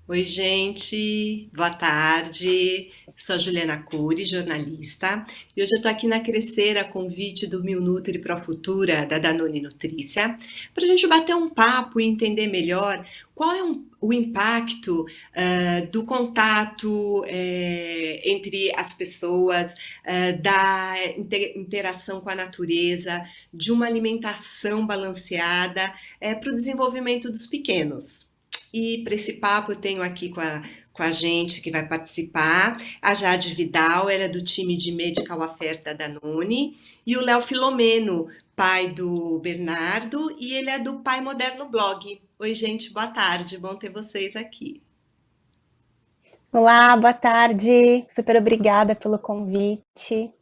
Oi, gente, boa tarde. Sou a Juliana Cury, jornalista, e hoje eu estou aqui na Crescer a convite do Mil Nutri Pro Futura da Danone Nutrícia, para a gente bater um papo e entender melhor qual é o impacto do contato entre as pessoas, da interação com a natureza, de uma alimentação balanceada para o desenvolvimento dos pequenos. E para esse papo eu tenho aqui com a gente que vai participar a Jade Vidal, ela é do time de Medical Affairs da Danone, e o Léo Filomeno, pai do Bernardo, e ele é do Pai Moderno Blog. Oi, gente, boa tarde, bom ter vocês aqui. Olá, boa tarde. Super obrigada pelo convite.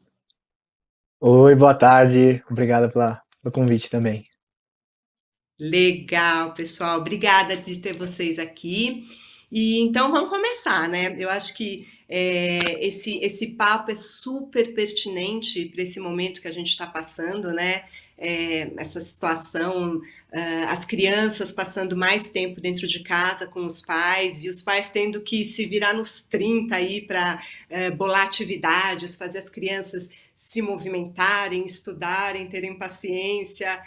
Oi, boa tarde. Obrigado pelo convite também. Legal, pessoal. Obrigada de ter vocês aqui. E então vamos começar, né? Eu acho que esse papo é super pertinente para esse momento que a gente está passando, né? Essa situação, as crianças passando mais tempo dentro de casa com os pais e os pais tendo que se virar nos 30 aí para bolar atividades, fazer as crianças se movimentarem, estudarem, terem paciência,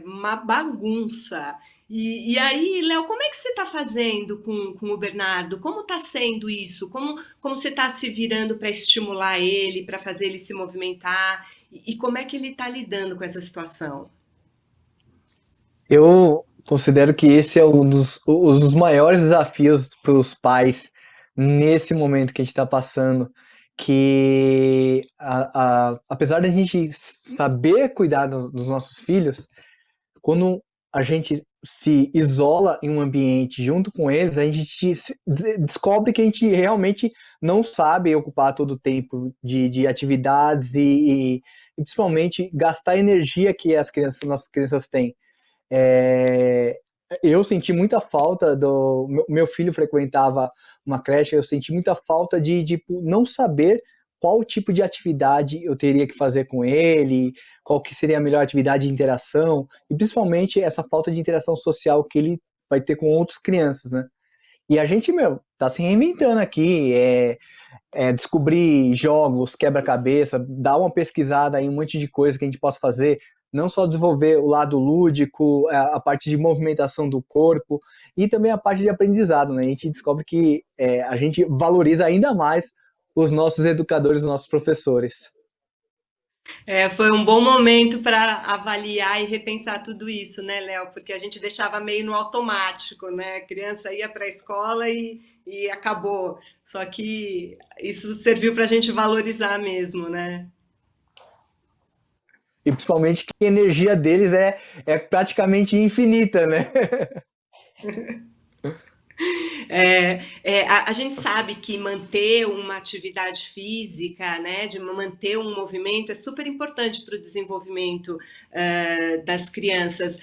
uma bagunça. E aí, Léo, como é que você está fazendo com o Bernardo? Como está sendo isso? Como você está se virando para estimular ele, para fazer ele se movimentar? E como é que ele está lidando com essa situação? Eu considero que esse é um dos maiores desafios para os pais nesse momento que a gente está passando, que apesar da gente saber cuidar dos nossos filhos, quando a gente se isola em um ambiente junto com eles, a gente descobre que a gente realmente não sabe ocupar todo o tempo de atividades e principalmente gastar a energia que nossas crianças têm. É, eu senti muita falta do. Meu filho frequentava uma creche, eu senti muita falta de não saber qual tipo de atividade eu teria que fazer com ele, qual que seria a melhor atividade de interação, e principalmente essa falta de interação social que ele vai ter com outras crianças, né? E a gente, meu, tá se reinventando aqui, descobrir jogos, quebra-cabeça, dar uma pesquisada em um monte de coisa que a gente possa fazer, não só desenvolver o lado lúdico, a parte de movimentação do corpo e também a parte de aprendizado, né? A gente descobre que a gente valoriza ainda mais os nossos educadores, os nossos professores. Foi um bom momento para avaliar e repensar tudo isso, né, Léo? Porque a gente deixava meio no automático, né? A criança ia para a escola e acabou. Só que isso serviu para a gente valorizar mesmo, né? E principalmente que a energia deles é praticamente infinita, né? A gente sabe que manter uma atividade física, né, de manter um movimento é super importante para o desenvolvimento das crianças.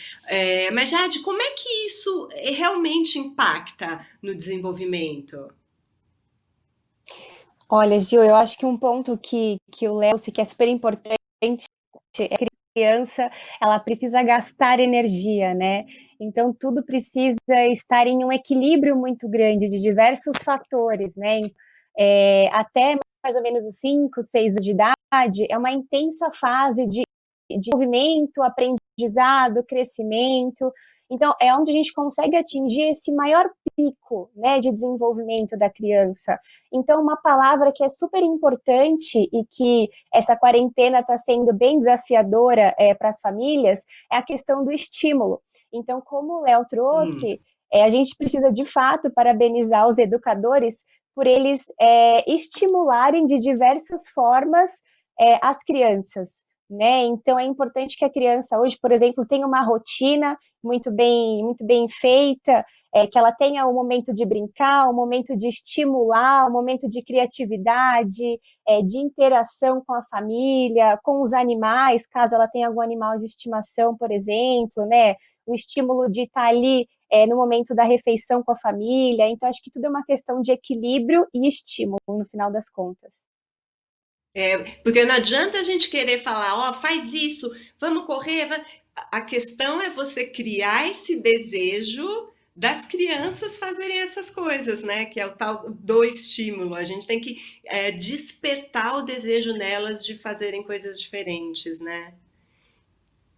Mas, Jade, como é que isso realmente impacta no desenvolvimento? Olha, Gil, eu acho que um ponto que o Léo se que é super importante é que a criança ela precisa gastar energia, né? Então tudo precisa estar em um equilíbrio muito grande de diversos fatores, né? Até mais ou menos os 5, 6 anos de idade, é uma intensa fase de movimento, aprendizado, crescimento. Então, é onde a gente consegue atingir esse maior pico, né, de desenvolvimento da criança. Então, uma palavra que é super importante e que essa quarentena está sendo bem desafiadora para as famílias é a questão do estímulo. Então, como o Léo Hum. trouxe, a gente precisa de fato parabenizar os educadores por eles estimularem de diversas formas as crianças. Né? Então é importante que a criança hoje, por exemplo, tenha uma rotina muito bem feita, que ela tenha um momento de brincar, um momento de estimular, um momento de criatividade, de interação com a família, com os animais, caso ela tenha algum animal de estimação, por exemplo, né? O estímulo de estar ali no momento da refeição com a família. Então, acho que tudo é uma questão de equilíbrio e estímulo, no final das contas. Porque não adianta a gente querer falar, ó, faz isso, vamos correr. A questão é você criar esse desejo das crianças fazerem essas coisas, né? Que é o tal do estímulo. A gente tem que despertar o desejo nelas de fazerem coisas diferentes, né?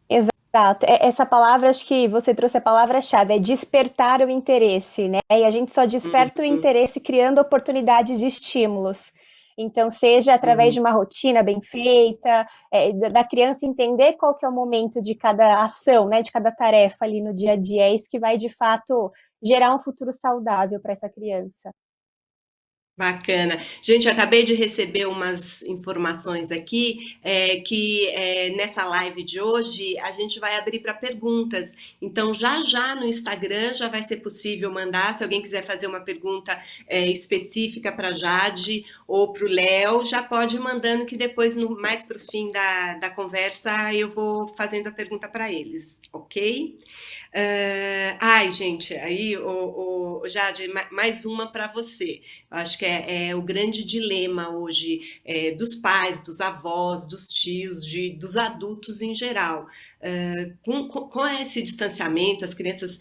Exato. Essa palavra, acho que você trouxe a palavra-chave, é despertar o interesse, né? E a gente só desperta o Uhum, interesse criando oportunidades de estímulos. Então, seja através uhum. de uma rotina bem feita, da criança entender qual que é o momento de cada ação, né? De cada tarefa ali no dia a dia, é isso que vai, de fato, gerar um futuro saudável para essa criança. Bacana. Gente, acabei de receber umas informações aqui, nessa live de hoje a gente vai abrir para perguntas. Então, já já no Instagram já vai ser possível mandar. Se alguém quiser fazer uma pergunta específica para Jade ou para o Léo, já pode ir mandando que depois, mais para o fim da conversa, eu vou fazendo a pergunta para eles, ok? Ai, gente, aí, Jade, mais uma para você. Eu acho que é o grande dilema hoje dos pais, dos avós, dos tios, dos adultos em geral. Com esse distanciamento, as crianças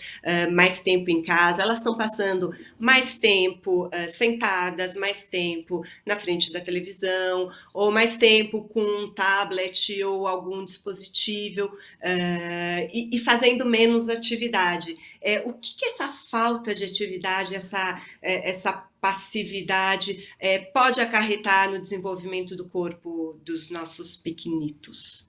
mais tempo em casa, elas estão passando mais tempo sentadas, mais tempo na frente da televisão, ou mais tempo com um tablet ou algum dispositivo e fazendo menos atividade. O que essa falta de atividade, essa passividade pode acarretar no desenvolvimento do corpo dos nossos pequenitos?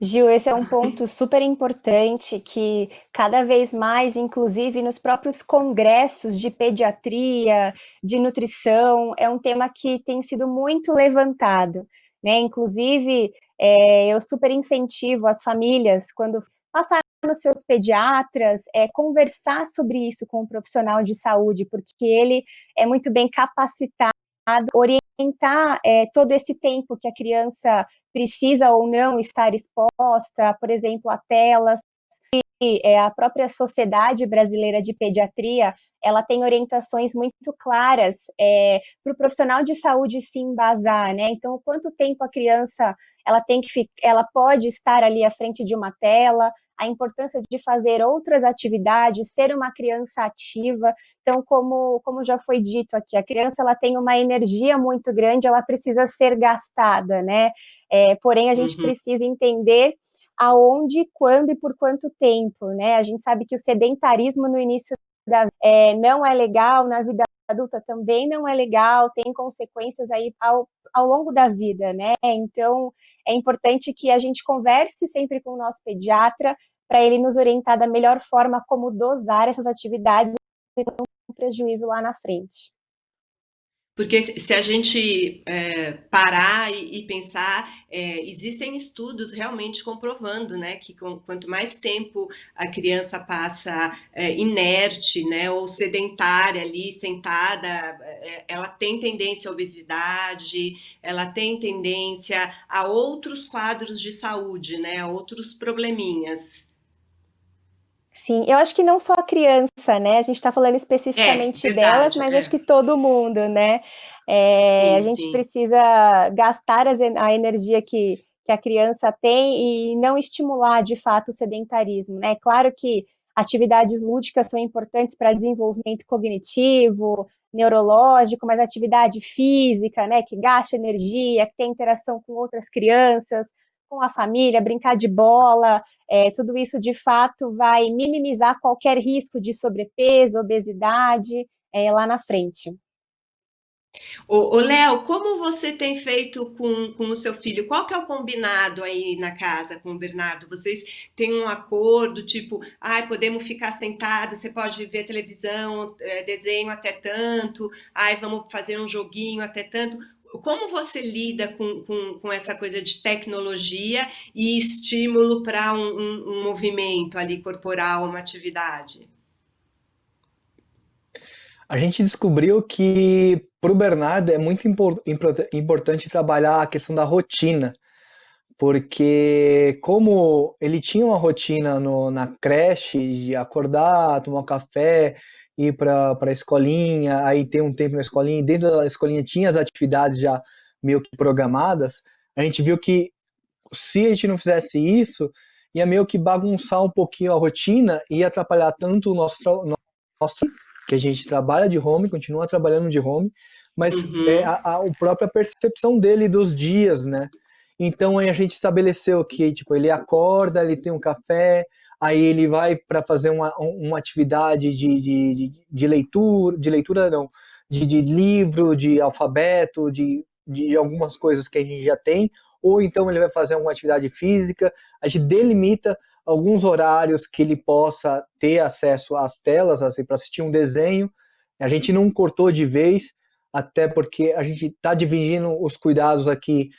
Gil, esse é um ponto super importante que cada vez mais, inclusive nos próprios congressos de pediatria, de nutrição, é um tema que tem sido muito levantado, né? Inclusive, eu super incentivo as famílias, quando passarem nos seus pediatras, conversar sobre isso com o profissional de saúde, porque ele é muito bem capacitado, orientar todo esse tempo que a criança precisa ou não estar exposta, por exemplo, a telas. A própria Sociedade Brasileira de Pediatria, ela tem orientações muito claras para o profissional de saúde se embasar, né? Então, quanto tempo a criança ela pode estar ali à frente de uma tela, a importância de fazer outras atividades, ser uma criança ativa. Então, como já foi dito aqui, a criança ela tem uma energia muito grande, ela precisa ser gastada, né? Porém, a gente Uhum. precisa entender aonde, quando e por quanto tempo, né? A gente sabe que o sedentarismo no início não é legal, na vida adulta também não é legal, tem consequências aí ao longo da vida, né? Então, é importante que a gente converse sempre com o nosso pediatra para ele nos orientar da melhor forma como dosar essas atividades e não prejuízo lá na frente. Porque se a gente parar e pensar, existem estudos realmente comprovando, né, que quanto mais tempo a criança passa inerte, né, ou sedentária ali, sentada, ela tem tendência à obesidade, ela tem tendência a outros quadros de saúde, né, a outros probleminhas. Sim, eu acho que não só a criança, né? A gente está falando especificamente delas, Verdade, mas acho que todo mundo, né? A sim, gente sim. precisa gastar a energia que a criança tem e não estimular de fato o sedentarismo, né? Claro que atividades lúdicas são importantes para desenvolvimento cognitivo, neurológico, mas atividade física, né? Que gasta energia, que tem interação com outras crianças, com a família, brincar de bola, tudo isso de fato vai minimizar qualquer risco de sobrepeso, obesidade lá na frente. Léo, como você tem feito com o seu filho? Qual que é o combinado aí na casa com o Bernardo? Vocês têm um acordo, tipo, ai, podemos ficar sentados, você pode ver televisão, desenho até tanto, ai, vamos fazer um joguinho até tanto. Como você lida com essa coisa de tecnologia e estímulo para um movimento ali corporal, uma atividade? A gente descobriu que para o Bernardo é muito importante trabalhar a questão da rotina, porque como ele tinha uma rotina na creche, de acordar, tomar um café, ir para a escolinha, aí ter um tempo na escolinha, e dentro da escolinha tinha as atividades já meio que programadas, a gente viu que se a gente não fizesse isso, ia meio que bagunçar um pouquinho a rotina e atrapalhar tanto o nosso que a gente trabalha de home, continua trabalhando de home, mas Uhum. a própria percepção dele dos dias, né? Então aí a gente estabeleceu que tipo, ele acorda, ele tem um café, aí ele vai para fazer uma atividade de leitura não, de livro, de alfabeto, de algumas coisas que a gente já tem, ou então ele vai fazer alguma atividade física, a gente delimita alguns horários que ele possa ter acesso às telas, assim, para assistir um desenho. A gente não cortou de vez, até porque a gente está dividindo os cuidados aqui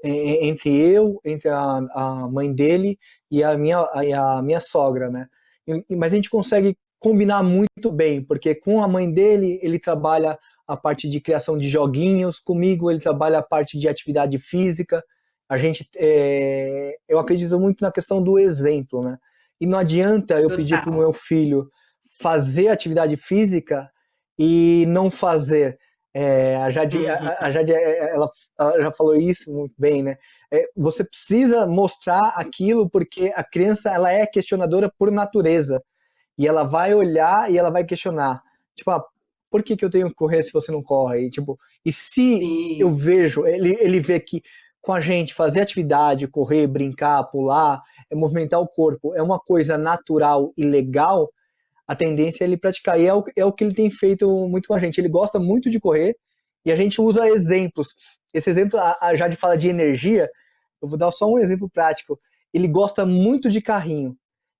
entre eu, entre a mãe dele e a minha sogra, né? Mas a gente consegue combinar muito bem, porque com a mãe dele, ele trabalha a parte de criação de joguinhos, comigo ele trabalha a parte de atividade física. Eu acredito muito na questão do exemplo, né? E não adianta eu pedir para o Total. meu filho fazer atividade física e não fazer. A Uhum. Jade ela já falou isso muito bem, né? Você precisa mostrar aquilo porque a criança ela é questionadora por natureza e ela vai olhar e ela vai questionar, tipo, por que que eu tenho que correr se você não corre? E se eu Sim. vejo, ele vê que com a gente fazer atividade, correr, brincar, pular, movimentar o corpo é uma coisa natural e legal, a tendência é ele praticar. E é o que ele tem feito muito com a gente. Ele gosta muito de correr e a gente usa exemplos. Esse exemplo, a Jade fala de energia, eu vou dar só um exemplo prático. Ele gosta muito de carrinho.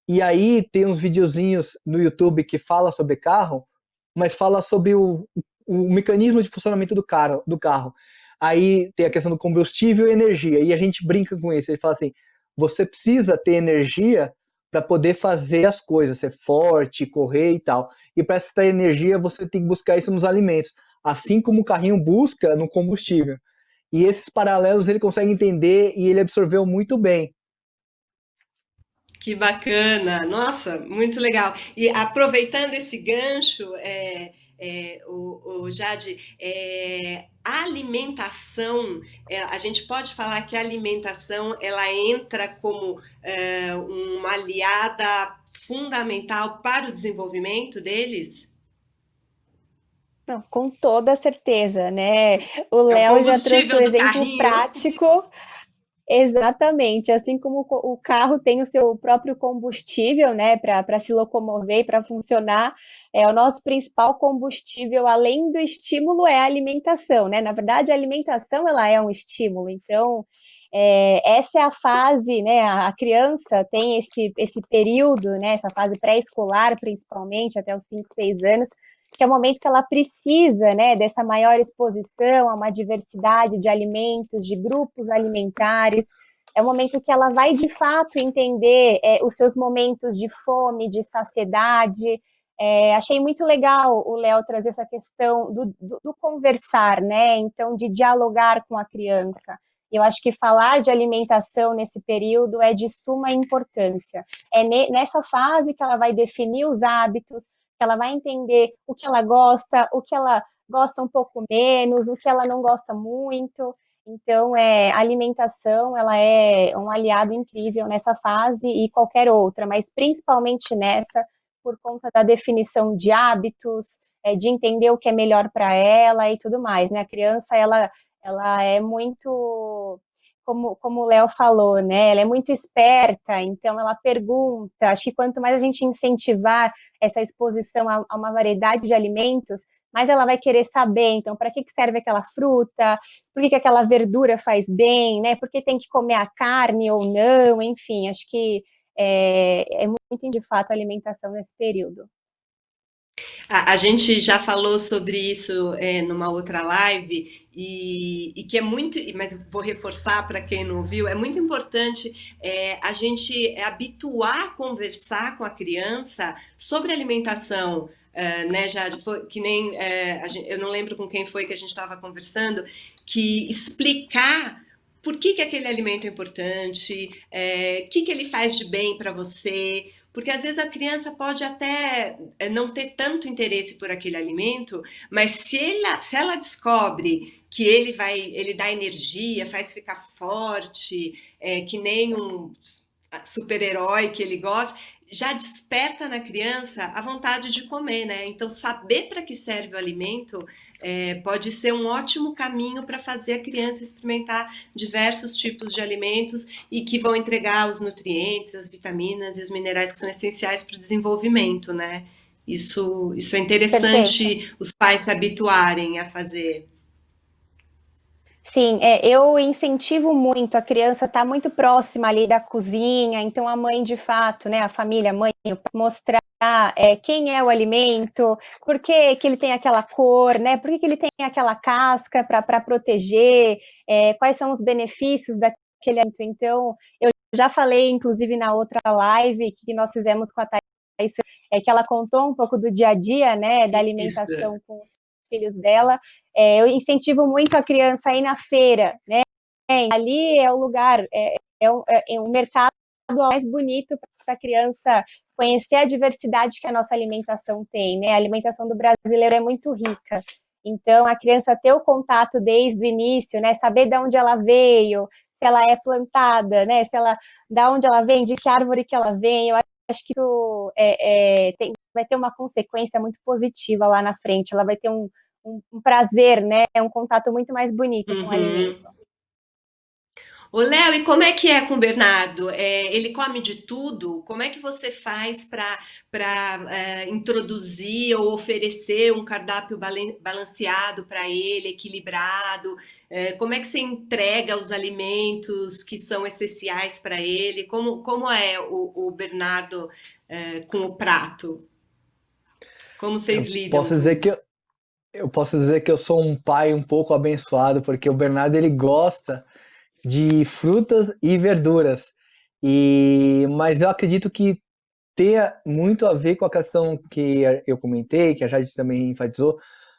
E aí tem uns videozinhos no YouTube que fala sobre carro, mas fala sobre o mecanismo de funcionamento do carro. Aí tem a questão do combustível e energia. E a gente brinca com isso. Ele fala assim: você precisa ter energia para poder fazer as coisas, ser forte, correr e tal. E para essa energia você tem que buscar isso nos alimentos, assim como o carrinho busca no combustível. E esses paralelos ele consegue entender e ele absorveu muito bem. Que bacana, nossa, muito legal. E aproveitando esse gancho, o Jade, a alimentação, a gente pode falar que a alimentação ela entra como uma aliada fundamental para o desenvolvimento deles? Não, com toda certeza, né? O É o Léo já trouxe o combustível do exemplo carrinho? prático. Exatamente, assim como o carro tem o seu próprio combustível, né, para se locomover e para funcionar, o nosso principal combustível, além do estímulo, é a alimentação, né? Na verdade, a alimentação ela é um estímulo, então essa é a fase, né? A criança tem esse período, né? Essa fase pré-escolar, principalmente, até os 5, 6 anos, que é o momento que ela precisa, né, dessa maior exposição a uma diversidade de alimentos, de grupos alimentares. É o momento que ela vai de fato entender os seus momentos de fome, de saciedade. Achei muito legal o Léo trazer essa questão do conversar, né? Então, de dialogar com a criança. Eu acho que falar de alimentação nesse período é de suma importância. É nessa fase que ela vai definir os hábitos, que ela vai entender o que o que ela gosta um pouco menos, o que ela não gosta muito. Então, a alimentação, ela é um aliado incrível nessa fase e qualquer outra, mas principalmente nessa, por conta da definição de hábitos, de entender o que é melhor para ela e tudo mais, né? A criança, ela é muito, como o Léo falou, né? Ela é muito esperta, então ela pergunta. Acho que quanto mais a gente incentivar essa exposição a uma variedade de alimentos, mais ela vai querer saber, então, para que serve aquela fruta, por que aquela verdura faz bem, né? Por que tem que comer a carne ou não, enfim, acho que é muito, de fato, a alimentação nesse período. A gente já falou sobre isso numa outra live e que é muito, mas vou reforçar para quem não ouviu, é muito importante a gente habituar a conversar com a criança sobre alimentação. Né, Jade, que nem eu não lembro com quem foi que a gente estava conversando, que explicar por que aquele alimento é importante, o que ele faz de bem para você, porque às vezes a criança pode até não ter tanto interesse por aquele alimento, mas se ela descobre que ele dá energia, faz ficar forte, que nem super-herói que ele gosta, já desperta na criança a vontade de comer, né? Então, saber para que serve o alimento pode ser um ótimo caminho para fazer a criança experimentar diversos tipos de alimentos e que vão entregar os nutrientes, as vitaminas e os minerais que são essenciais para o desenvolvimento, né? Isso é Perfeito. interessante os pais se habituarem a fazer. Sim, eu incentivo muito a criança a estar muito próxima ali da cozinha, então a mãe de fato, né, a família, a mãe, mostrar quem é o alimento, por que que ele tem aquela cor, né, por que que ele tem aquela casca para proteger, quais são os benefícios daquele alimento. Então, eu já falei, inclusive, na outra live que nós fizemos com a Thaís, que ela contou um pouco do dia a dia, né, da Isso. alimentação com os filhos dela. Eu incentivo muito a criança a ir na feira, né? Ali é o lugar, um mercado mais bonito para a criança conhecer a diversidade que a nossa alimentação tem, né? A alimentação do brasileiro é muito rica. Então, a criança ter o contato desde o início, né? Saber de onde ela veio, se ela é plantada, né? Se ela, da onde ela vem, de que árvore que ela vem. Eu acho que isso vai ter uma consequência muito positiva lá na frente. Ela vai ter um prazer, né? Um contato muito mais bonito com o Uhum. alimento. Ô, Léo, e como é que é com o Bernardo? Ele come de tudo? Como é que você faz para introduzir ou oferecer um cardápio balanceado para ele, equilibrado? Como é que você entrega os alimentos que são essenciais para ele? Como é o Bernardo, com o prato? Como vocês Eu lidam posso com dizer que isso? eu posso dizer que eu sou um pai um pouco abençoado, porque o Bernardo ele gosta de frutas e verduras. Mas eu acredito que tenha muito a ver com a questão que eu comentei, que a Jade também enfatizou,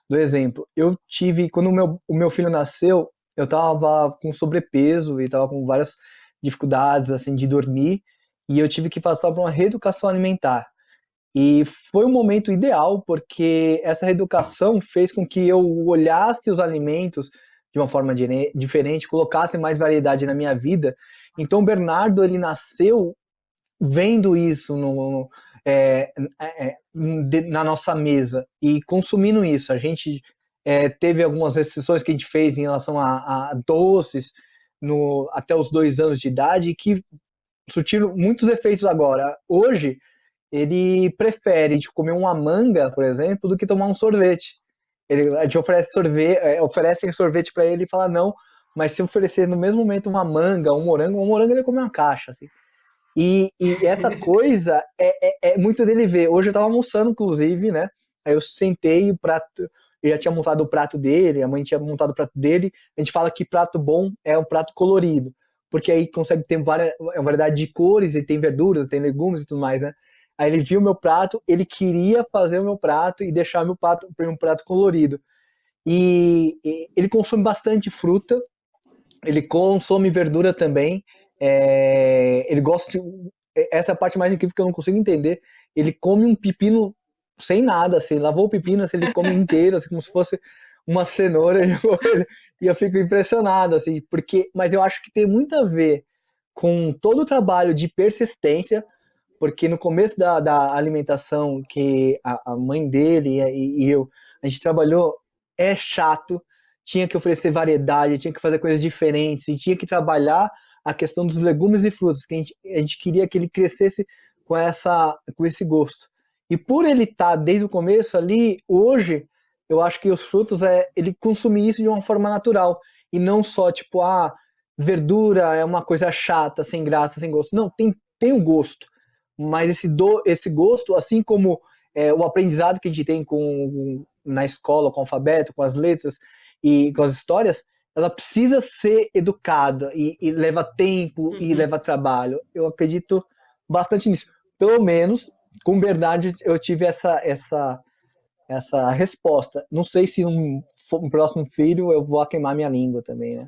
do exemplo. Eu tive, quando o meu filho nasceu, eu estava com sobrepeso e estava com várias dificuldades assim de dormir, e eu tive que passar por uma reeducação alimentar. E foi um momento ideal, porque essa reeducação fez com que eu olhasse os alimentos de uma forma diferente, colocasse mais variedade na minha vida. Então, o Bernardo, ele nasceu vendo isso é, na nossa mesa e consumindo isso. A gente teve algumas restrições que a gente fez em relação a doces até os 2 anos de idade, que surtiram muitos efeitos agora. Hoje, ele prefere tipo, comer uma manga, por exemplo, do que tomar um sorvete. A gente oferece sorvete, oferecem sorvete para ele e fala não, mas se oferecer no mesmo momento uma manga, um morango ele come uma caixa, assim. E essa coisa é muito dele ver. Hoje eu estava almoçando, inclusive, né? Aí eu sentei o prato, ele já tinha montado o prato dele, a mãe tinha montado o prato dele. A gente fala que prato bom é um prato colorido, porque aí consegue ter variedade de cores, e tem verduras, tem legumes e tudo mais, né? Aí ele viu o meu prato, ele queria fazer o meu prato e deixar meu prato um prato colorido. E ele consome bastante fruta, ele consome verdura também. Ele gosta de. Essa é a parte mais incrível que eu não consigo entender. Ele come um pepino sem nada, assim, lavou o pepino, assim, ele come inteiro, assim, como se fosse uma cenoura. E eu fico impressionado, assim, porque. Mas eu acho que tem muito a ver com todo o trabalho de persistência, porque no começo da alimentação que a mãe dele e eu, a gente trabalhou, é chato, tinha que oferecer variedade, tinha que fazer coisas diferentes, e tinha que trabalhar a questão dos legumes e frutas, que a gente queria que ele crescesse com esse gosto. E por ele estar desde o começo ali, hoje, eu acho que os frutos, ele consumir isso de uma forma natural, e não só tipo, verdura é uma coisa chata, sem graça, sem gosto. Não, tem o gosto, mas esse gosto, assim como o aprendizado que a gente tem na escola, com o alfabeto, com as letras e com as histórias, ela precisa ser educada e leva tempo e Uhum. leva trabalho. Eu acredito bastante nisso. Pelo menos com o Bernard eu tive essa resposta. Não sei se um próximo filho eu vou queimar minha língua também, né?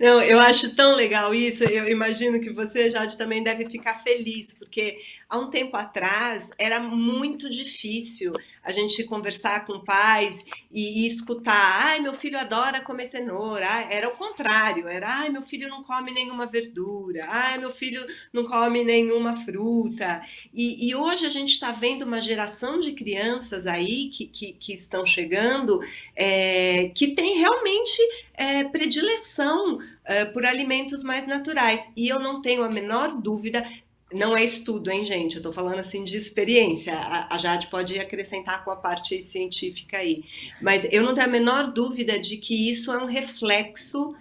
Não, eu acho tão legal isso. Eu imagino que você, Jade, também deve ficar feliz, porque há um tempo atrás era muito difícil a gente conversar com pais e escutar: ai, meu filho adora comer cenoura. Ai, era o contrário, era: ai, meu filho não come nenhuma verdura, ai, meu filho não come nenhuma fruta. E hoje a gente está vendo uma geração de crianças aí que estão chegando, que tem realmente predileção por alimentos mais naturais. E eu não tenho a menor dúvida, não é estudo, hein, gente? Eu estou falando assim de experiência. A Jade pode acrescentar com a parte científica aí. Mas eu não tenho a menor dúvida de que isso é um reflexo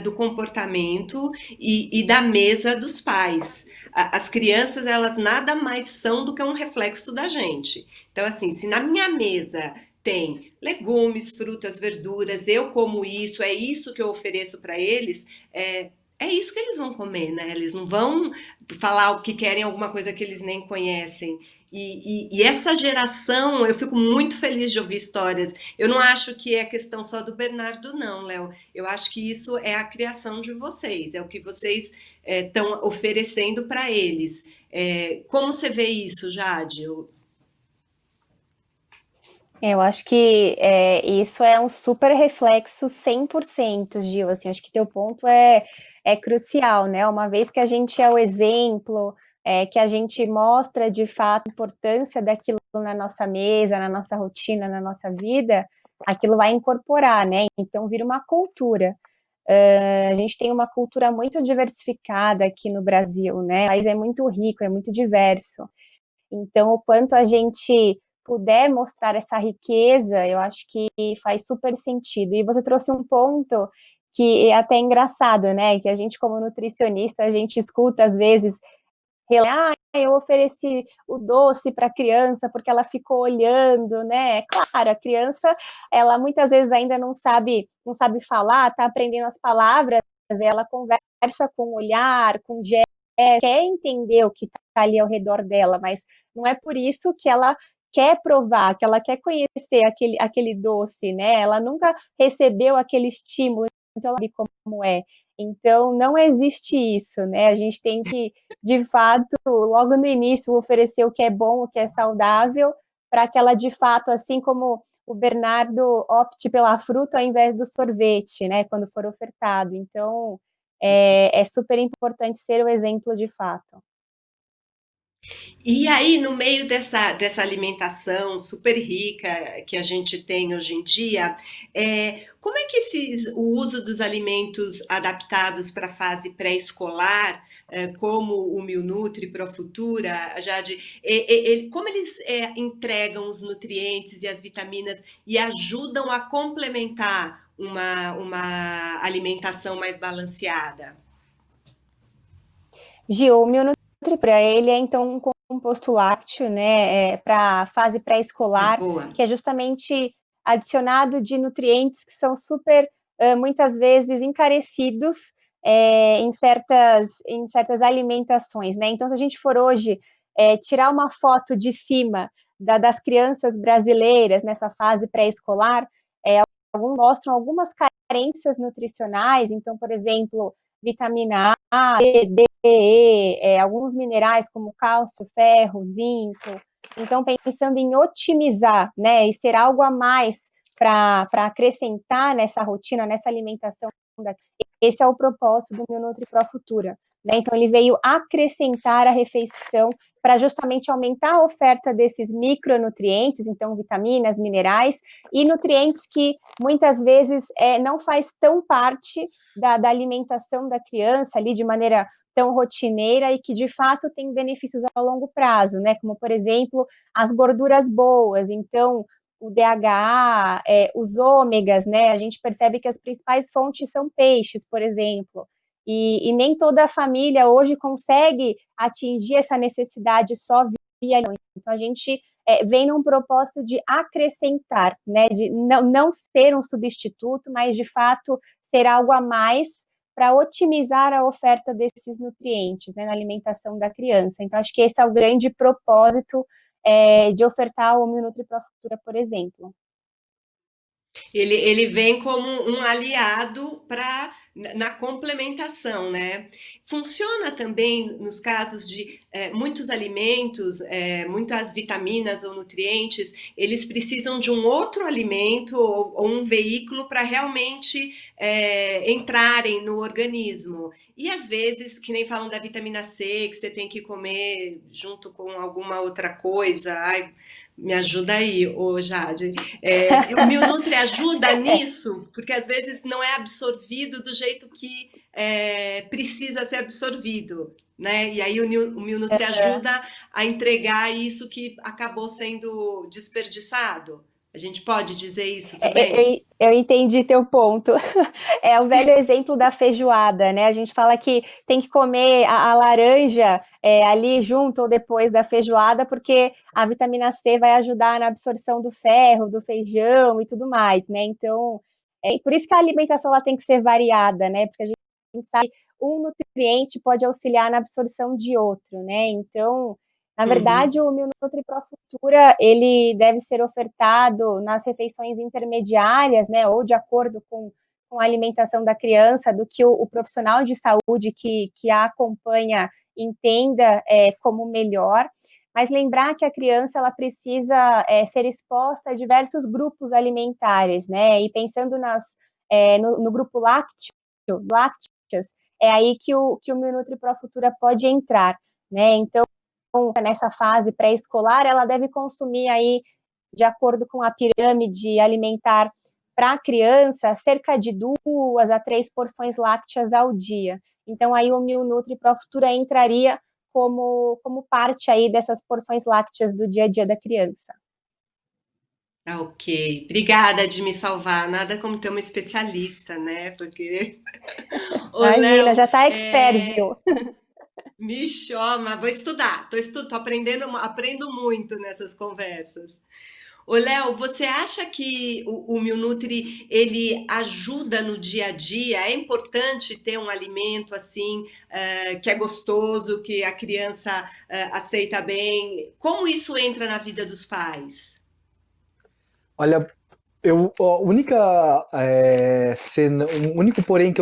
do comportamento e da mesa dos pais. As crianças, elas nada mais são do que um reflexo da gente. Então, assim, se na minha mesa tem legumes, frutas, verduras, eu como isso, é isso que eu ofereço para eles, é isso que eles vão comer, né? Eles não vão falar o que querem, alguma coisa que eles nem conhecem. E essa geração, eu fico muito feliz de ouvir histórias. Eu não acho que é questão só do Bernardo, não, Léo. Eu acho que isso é a criação de vocês, é o que vocês estão oferecendo para eles. Como você vê isso, Jade? Eu acho que isso é um super reflexo 100%, Gil, assim, acho que teu ponto é crucial, né? Uma vez que a gente é o exemplo, que a gente mostra de fato a importância daquilo na nossa mesa, na nossa rotina, na nossa vida, aquilo vai incorporar, né? Então vira uma cultura. A gente tem uma cultura muito diversificada aqui no Brasil, né? O país é muito rico, é muito diverso. Então, o quanto a gente puder mostrar essa riqueza, eu acho que faz super sentido. E você trouxe um ponto que é até engraçado, né? Que a gente, como nutricionista, a gente escuta às vezes, eu ofereci o doce para a criança porque ela ficou olhando, né? Claro, a criança, ela muitas vezes ainda não sabe falar, está aprendendo as palavras, ela conversa com o olhar, com o gesto, quer entender o que está ali ao redor dela, mas não é por isso que ela quer provar, que ela quer conhecer aquele doce, né? Ela nunca recebeu aquele estímulo, então ela sabe como é. Então, não existe isso, né? A gente tem que, de fato, logo no início, oferecer o que é bom, o que é saudável, para que ela, de fato, assim como o Bernardo opte pela fruta ao invés do sorvete, né? Quando for ofertado. Então, é super importante ser o exemplo de fato. E aí, no meio dessa alimentação super rica que a gente tem hoje em dia, como é que o uso dos alimentos adaptados para a fase pré-escolar, como o Milnutri Profutura, Jade, como eles entregam os nutrientes e as vitaminas e ajudam a complementar uma alimentação mais balanceada? Gil, o meu Nutripura, ele é então um composto lácteo, né, para a fase pré-escolar, Boa. que é justamente adicionado de nutrientes que são super, muitas vezes, encarecidos em certas alimentações, né? Então, se a gente for hoje tirar uma foto de cima das crianças brasileiras nessa fase pré-escolar, alguns mostram algumas carências nutricionais, então, por exemplo, vitamina A, D, E, alguns minerais como cálcio, ferro, zinco. Então, pensando em otimizar, né, e ser algo a mais para acrescentar nessa rotina, nessa alimentação, esse é o propósito do meu Nutri Pro Futura. Né? Então, ele veio acrescentar a refeição para justamente aumentar a oferta desses micronutrientes, então vitaminas, minerais e nutrientes que muitas vezes não faz tão parte da alimentação da criança ali de maneira tão rotineira e que de fato tem benefícios a longo prazo, né? Como por exemplo as gorduras boas, então o DHA, os ômegas, né? A gente percebe que as principais fontes são peixes, por exemplo. E nem toda a família hoje consegue atingir essa necessidade só via alimento. Então, a gente vem num propósito de acrescentar, né, de não ser um substituto, mas de fato ser algo a mais para otimizar a oferta desses nutrientes, né, na alimentação da criança. Então, acho que esse é o grande propósito de ofertar o Nutri Pro Futura, por exemplo. Ele vem como um aliado para na complementação, né? Funciona também nos casos de muitos alimentos, muitas vitaminas ou nutrientes, eles precisam de um outro alimento ou um veículo para realmente entrarem no organismo. E às vezes, que nem falam da vitamina C, que você tem que comer junto com alguma outra coisa. Ai, me ajuda aí, ô Jade. O Milnutri ajuda nisso, porque às vezes não é absorvido do jeito que precisa ser absorvido, né? E aí o Milnutri ajuda a entregar isso que acabou sendo desperdiçado. A gente pode dizer isso também? Eu entendi teu ponto. É o velho exemplo da feijoada, né? A gente fala que tem que comer a laranja ali junto ou depois da feijoada, porque a vitamina C vai ajudar na absorção do ferro, do feijão e tudo mais, né? Então, por isso que a alimentação ela tem que ser variada, né? Porque a gente sabe que um nutriente pode auxiliar na absorção de outro, né? Então, na verdade, Uhum. o Milnutri Pro Futura, ele deve ser ofertado nas refeições intermediárias, né? Ou de acordo com a alimentação da criança, do que o profissional de saúde que a acompanha entenda como melhor, mas lembrar que a criança ela precisa ser exposta a diversos grupos alimentares, né? E pensando no grupo lácteos, é aí que o Milnutri Pro Futura pode entrar, né? Então, nessa fase pré-escolar, ela deve consumir aí, de acordo com a pirâmide alimentar para a criança, cerca de 2 a 3 porções lácteas ao dia. Então, aí o Milnutri Pro Futura entraria como parte aí dessas porções lácteas do dia a dia da criança. Ah, ok. Obrigada de me salvar. Nada como ter uma especialista, né? Porque, ô Imagina, Léo, já está expert, Gil. me chama, vou estudar. Tô aprendendo, aprendo muito nessas conversas. Ô Léo, você acha que o Milnutri ele ajuda no dia a dia? É importante ter um alimento assim que é gostoso, que a criança aceita bem. Como isso entra na vida dos pais? Olha, a única o único porém que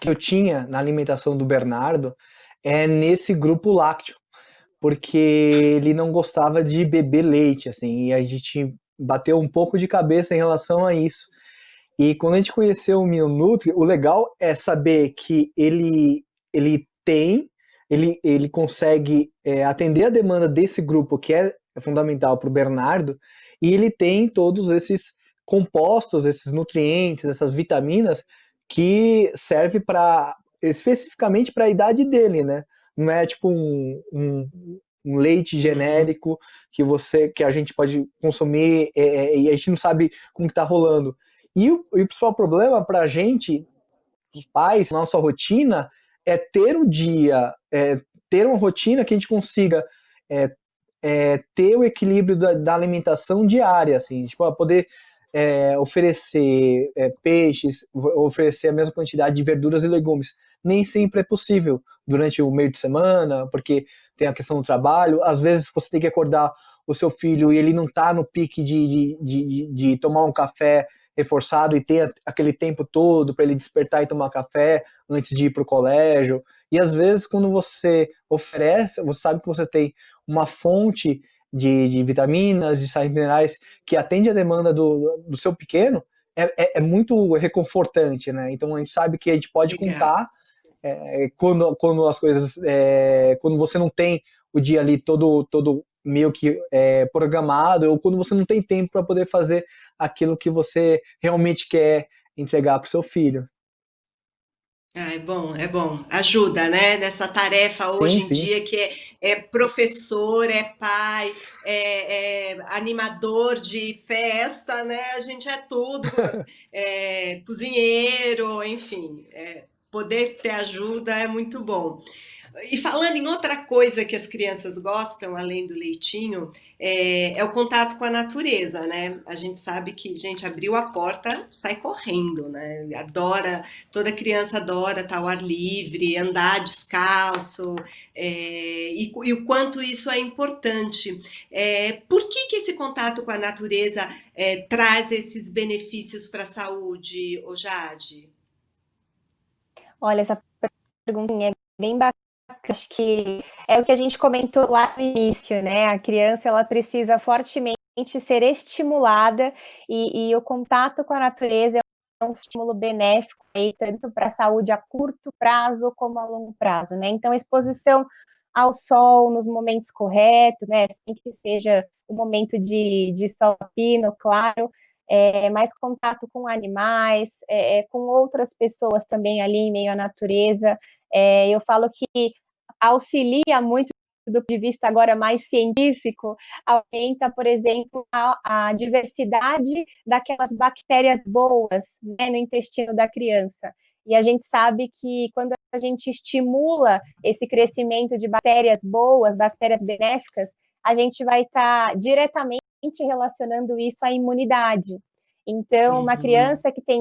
eu tinha na alimentação do Bernardo é nesse grupo lácteo, porque ele não gostava de beber leite, assim, e a gente bateu um pouco de cabeça em relação a isso. E quando a gente conheceu o Milnutri, o legal é saber que ele tem, ele consegue atender a demanda desse grupo, que é fundamental para o Bernardo, e ele tem todos esses compostos, esses nutrientes, essas vitaminas que serve para especificamente para a idade dele, né? Não é tipo um leite Uhum. genérico que a gente pode consumir e a gente não sabe como está rolando. E o principal problema para a gente, os pais, nossa rotina, é ter um dia, ter uma rotina que a gente consiga é, ter o equilíbrio da alimentação diária, assim, tipo, poder oferecer peixes, oferecer a mesma quantidade de verduras e legumes. Nem sempre é possível durante o meio de semana, porque tem a questão do trabalho. Às vezes você tem que acordar o seu filho e ele não está no pique de tomar um café reforçado e ter aquele tempo todo para ele despertar e tomar café antes de ir para o colégio. E às vezes, quando você oferece, você sabe que você tem uma fonte de vitaminas, de sais minerais que atende a demanda do seu pequeno, é muito reconfortante, né? Então a gente sabe que a gente pode Legal. contar quando as coisas, quando você não tem o dia ali todo meio que programado, ou quando você não tem tempo para poder fazer aquilo que você realmente quer entregar para o seu filho. Ah, é bom. Ajuda, né? Nessa tarefa Sim, hoje em sim. dia que é professor, é pai, é animador de festa, né? A gente é tudo, cozinheiro, enfim. Poder ter ajuda é muito bom. E falando em outra coisa que as crianças gostam, além do leitinho, é o contato com a natureza, né? A gente sabe que, gente, abriu a porta, sai correndo, né? Adora, toda criança adora estar ao ar livre, andar descalço, e o quanto isso é importante. Por que esse contato com a natureza traz esses benefícios para a saúde, ô Jade? Olha, essa perguntinha é bem bacana. Acho que é o que a gente comentou lá no início, né? A criança ela precisa fortemente ser estimulada e o contato com a natureza é um estímulo benéfico aí, tanto para a saúde a curto prazo como a longo prazo, né? Então, a exposição ao sol nos momentos corretos, né? Sem que seja o momento de sol pino, claro, mais contato com animais, com outras pessoas também ali em meio à natureza. Eu falo que auxilia muito do ponto de vista agora mais científico, aumenta, por exemplo, a diversidade daquelas bactérias boas, né, no intestino da criança. E a gente sabe que quando a gente estimula esse crescimento de bactérias boas, bactérias benéficas, a gente vai estar diretamente relacionando isso à imunidade. Então, uma Uhum. criança que tem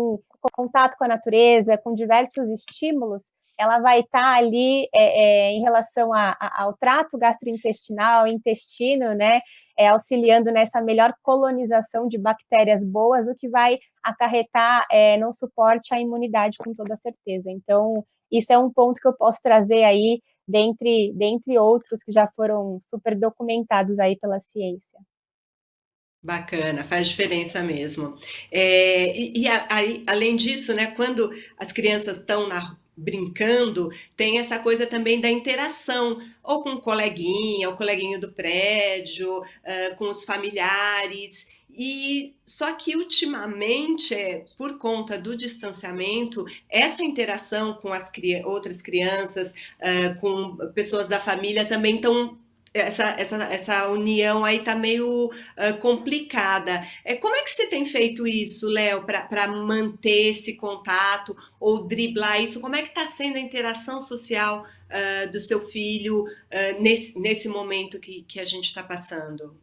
contato com a natureza, com diversos estímulos, ela vai estar ali em relação ao trato gastrointestinal, intestino, né, auxiliando nessa melhor colonização de bactérias boas, o que vai acarretar no suporte à imunidade com toda certeza. Então, isso é um ponto que eu posso trazer aí, dentre outros que já foram super documentados aí pela ciência. Bacana, faz diferença mesmo. Aí, além disso, né, quando as crianças estão brincando, tem essa coisa também da interação, ou com o coleguinha, o coleguinho do prédio, com os familiares. E só que ultimamente, por conta do distanciamento, essa interação com as outras crianças, com pessoas da família também estão essa união aí tá meio complicada. Como é que você tem feito isso, Léo, para manter esse contato ou driblar isso? Como é que está sendo a interação social do seu filho nesse momento que a gente está passando?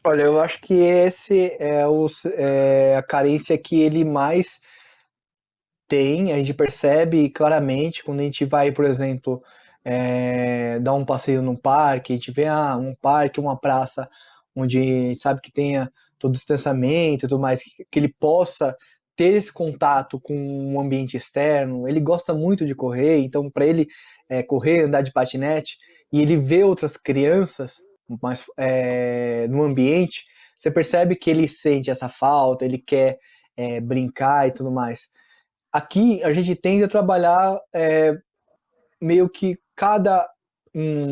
Olha, eu acho que esse é a carência que ele mais tem, a gente percebe claramente quando a gente vai, por exemplo, dar um passeio num parque, a gente vê um parque, uma praça, onde a gente sabe que tenha todo o distanciamento e tudo mais, que ele possa ter esse contato com o ambiente externo. Ele gosta muito de correr, então para ele correr, andar de patinete, e ele vê outras crianças mas, no ambiente, você percebe que ele sente essa falta, ele quer brincar e tudo mais. Aqui a gente tende a trabalhar meio que cada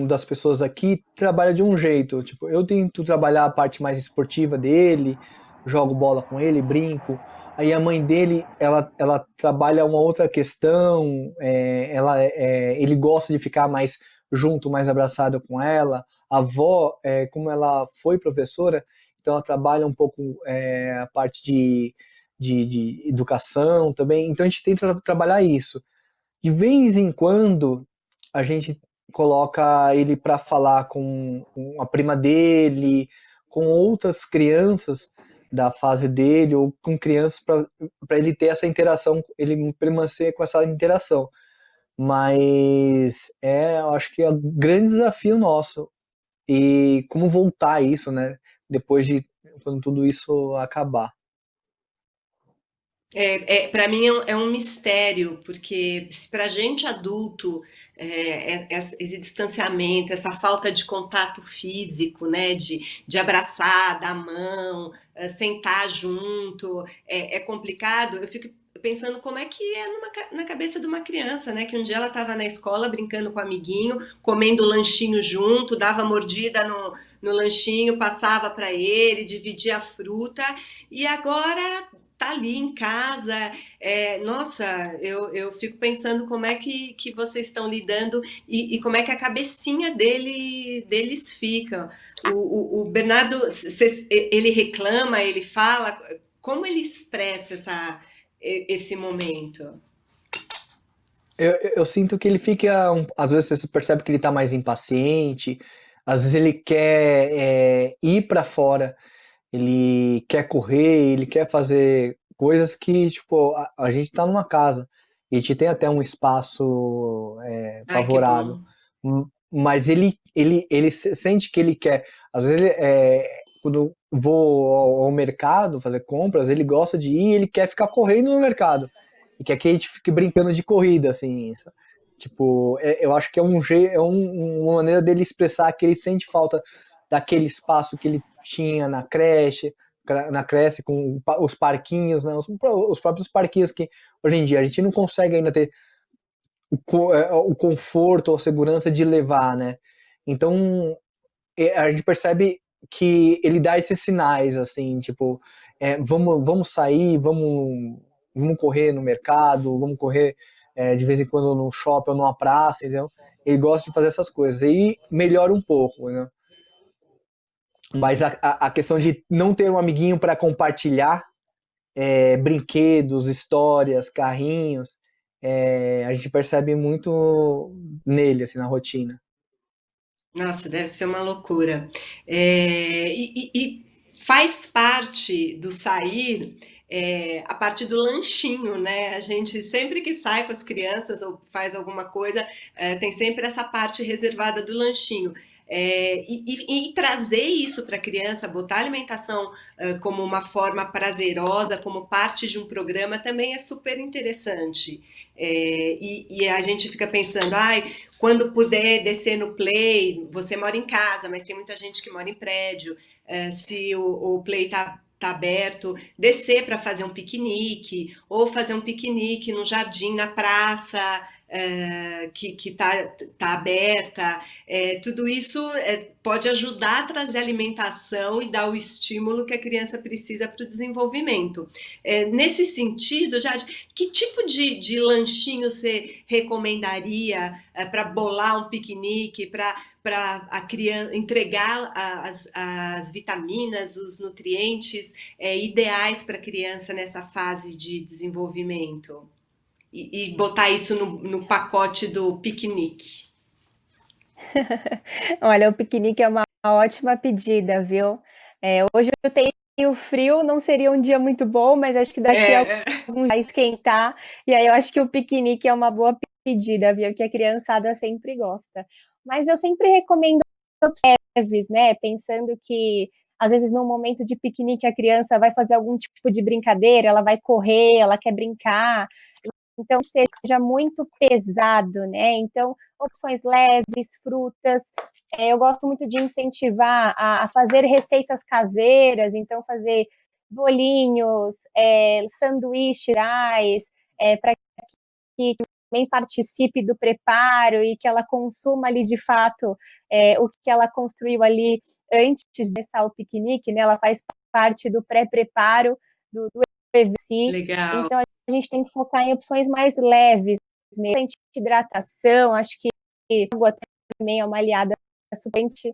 das pessoas aqui trabalha de um jeito. Tipo, eu tento trabalhar a parte mais esportiva dele, jogo bola com ele, brinco. Aí a mãe dele, ela trabalha uma outra questão, ele gosta de ficar mais junto, mais abraçado com ela. A avó, como ela foi professora, então ela trabalha um pouco a parte de educação também. Então a gente tenta trabalhar isso. De vez em quando a gente coloca ele para falar com a prima dele, com outras crianças da fase dele ou com crianças para ele ter essa interação, ele permanecer com essa interação. Mas eu acho que é um grande desafio nosso e como voltar a isso, né? Depois de quando tudo isso acabar. Para mim é um mistério, porque se para a gente adulto esse distanciamento, essa falta de contato físico, né, de abraçar, dar a mão, sentar junto, é complicado, eu fico pensando como é que é na cabeça de uma criança, né, que um dia ela estava na escola brincando com o amiguinho, comendo o lanchinho junto, dava mordida no lanchinho, passava para ele, dividia a fruta, e agora tá ali em casa. Nossa, eu fico pensando como é que vocês estão lidando e como é que a cabecinha deles fica. O Bernardo, ele reclama, ele fala, como ele expressa esse momento? Eu sinto que ele fica, às vezes você percebe que ele tá mais impaciente, às vezes ele quer ir para fora, ele quer correr, ele quer fazer coisas que, tipo, a gente tá numa casa, e a gente tem até um espaço Ai, que favorável, bom. mas ele sente que ele quer, às vezes quando eu vou ao mercado fazer compras, ele gosta de ir, ele quer ficar correndo no mercado, e quer que a gente fique brincando de corrida, assim. Tipo, eu acho que uma maneira dele expressar que ele sente falta daquele espaço que ele tinha na creche com os parquinhos, né? Os próprios parquinhos que hoje em dia a gente não consegue ainda ter o conforto ou a segurança de levar, né? Então, a gente percebe que ele dá esses sinais, assim, tipo, vamos sair, vamos correr no mercado, vamos correr de vez em quando no shopping ou numa praça, entendeu? Ele gosta de fazer essas coisas. E melhora um pouco, né? Mas a questão de não ter um amiguinho para compartilhar brinquedos, histórias, carrinhos, a gente percebe muito nele, assim, na rotina. Nossa, deve ser uma loucura. E faz parte do sair, a parte do lanchinho, né? A gente sempre que sai com as crianças ou faz alguma coisa, tem sempre essa parte reservada do lanchinho. E trazer isso para a criança, botar a alimentação como uma forma prazerosa, como parte de um programa, também é super interessante. E a gente fica pensando, ai, quando puder descer no play, você mora em casa, mas tem muita gente que mora em prédio, se o play tá aberto, descer para fazer um piquenique, ou fazer um piquenique no jardim, na praça, que tá aberta, tudo isso pode ajudar a trazer alimentação e dar o estímulo que a criança precisa para o desenvolvimento. Nesse sentido, Jade, que tipo de lanchinho você recomendaria para bolar um piquenique, para a criança entregar as vitaminas, os nutrientes ideais para a criança nessa fase de desenvolvimento? E botar isso no pacote do piquenique. Olha, o piquenique é uma ótima pedida, viu? Hoje eu tenho frio, não seria um dia muito bom, mas acho que daqui a É, algum dia vai esquentar, e aí eu acho que o piquenique é uma boa pedida, viu? Que a criançada sempre gosta. Mas eu sempre recomendo opções leves, né? Pensando que às vezes num momento de piquenique a criança vai fazer algum tipo de brincadeira, ela vai correr, ela quer brincar, então seja muito pesado, né? Então, opções leves, frutas. Eu gosto muito de incentivar a fazer receitas caseiras, então fazer bolinhos, sanduíches, para que também participe do preparo e que ela consuma ali de fato o que ela construiu ali antes de começar o piquenique, né? Ela faz parte do pré-preparo do evento. legal. Então a gente tem que focar em opções mais leves, mesmo. Hidratação, acho que água também é uma aliada suplente.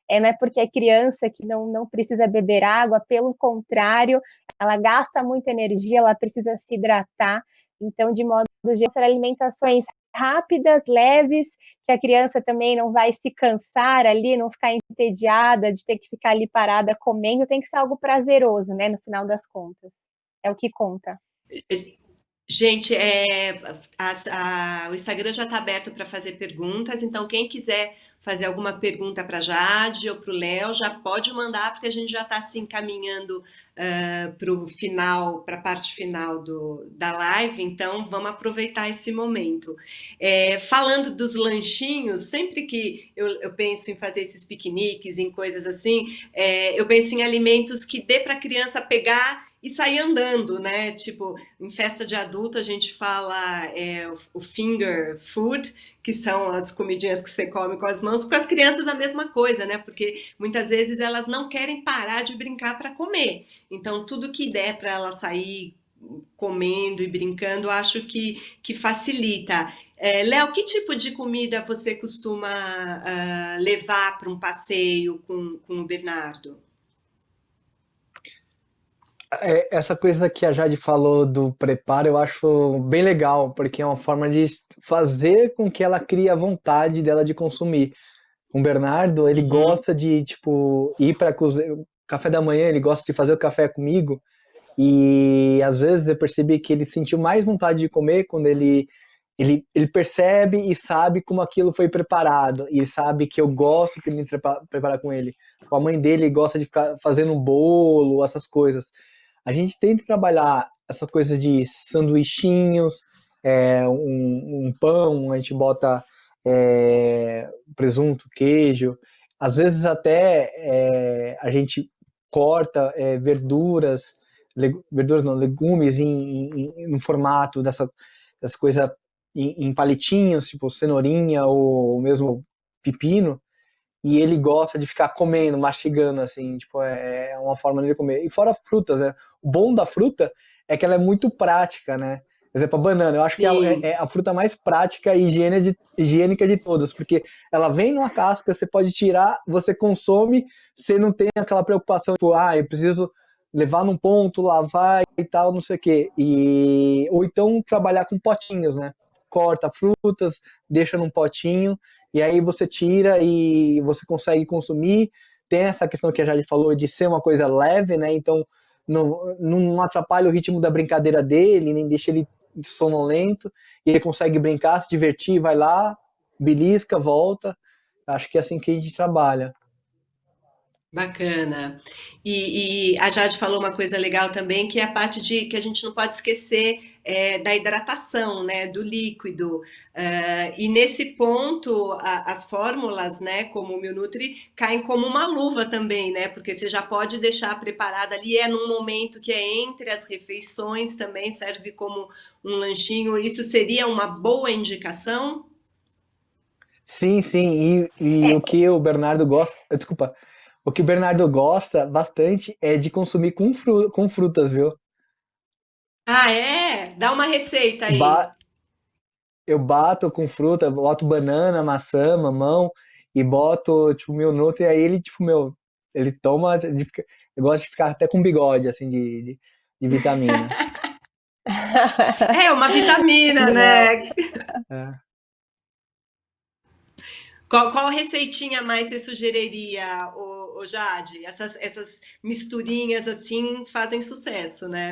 Não é porque é criança que não precisa beber água, pelo contrário, ela gasta muita energia, ela precisa se hidratar. Então, de modo geral, ser alimentações rápidas, leves, que a criança também não vai se cansar ali, não ficar entediada de ter que ficar ali parada comendo, tem que ser algo prazeroso, né, no final das contas. É o que conta. Gente, o Instagram já está aberto para fazer perguntas, então quem quiser fazer alguma pergunta para a Jade ou para o Léo, já pode mandar, porque a gente já está se encaminhando para o final, para a parte final da live, então vamos aproveitar esse momento. Falando dos lanchinhos, sempre que eu penso em fazer esses piqueniques, em coisas assim, eu penso em alimentos que dê para a criança pegar e sair andando, né? Tipo, em festa de adulto a gente fala o finger food, que são as comidinhas que você come com as mãos, com as crianças a mesma coisa, né? Porque muitas vezes elas não querem parar de brincar para comer. Então, tudo que der para ela sair comendo e brincando, acho que facilita. Léo, que tipo de comida você costuma levar para um passeio com o Bernardo? Essa coisa que a Jade falou do preparo, eu acho bem legal, porque é uma forma de fazer com que ela crie a vontade dela de consumir. O Bernardo, ele Uhum. gosta de, tipo, ir para café da manhã, ele gosta de fazer o café comigo, e às vezes eu percebi que ele sentiu mais vontade de comer quando ele percebe e sabe como aquilo foi preparado, e ele sabe que eu gosto que ele preparar com ele. Com a mãe dele, ele gosta de ficar fazendo um bolo, essas coisas. a gente tenta trabalhar essa coisa de sanduichinhos, um pão, a gente bota presunto, queijo, às vezes até a gente corta verduras, verduras não, legumes no formato dessa coisa em palitinhos, tipo cenourinha ou mesmo pepino, e ele gosta de ficar comendo, mastigando, assim, tipo, é uma forma de comer. E fora frutas, né? O bom da fruta é que ela é muito prática, né? Por exemplo, a banana, eu acho que Sim. é a fruta mais prática e higiênica de todas, porque ela vem numa casca, você pode tirar, você consome, você não tem aquela preocupação, tipo, eu preciso levar num ponto, lavar e tal, não sei o quê. Ou então trabalhar com potinhos, né? Corta frutas, deixa num potinho, e aí você tira e você consegue consumir. Tem essa questão que a Jade falou de ser uma coisa leve, né? Então não atrapalha o ritmo da brincadeira dele, nem deixa ele sonolento, e ele consegue brincar, se divertir, vai lá, belisca, volta. Acho que é assim que a gente trabalha. Bacana. E a Jade falou uma coisa legal também, que é a parte de que a gente não pode esquecer da hidratação, né, do líquido. E nesse ponto, as fórmulas, né, como o Milnutri, caem como uma luva também, né, porque você já pode deixar preparada ali, é num momento que é entre as refeições também, serve como um lanchinho. Isso seria uma boa indicação? Sim, sim, e o que o Bernardo gosta, desculpa, o que o Bernardo gosta bastante é de consumir com frutas, viu? Ah, é? Dá uma receita aí. Ba- eu bato com fruta, boto banana, maçã, mamão e boto, tipo, meu nutri, e aí ele, tipo, ele toma, eu gosto de ficar até com bigode, assim, de vitamina. É uma vitamina, Legal. né? É. Qual receitinha mais você sugeriria, ô Jade? Essas misturinhas assim fazem sucesso, né?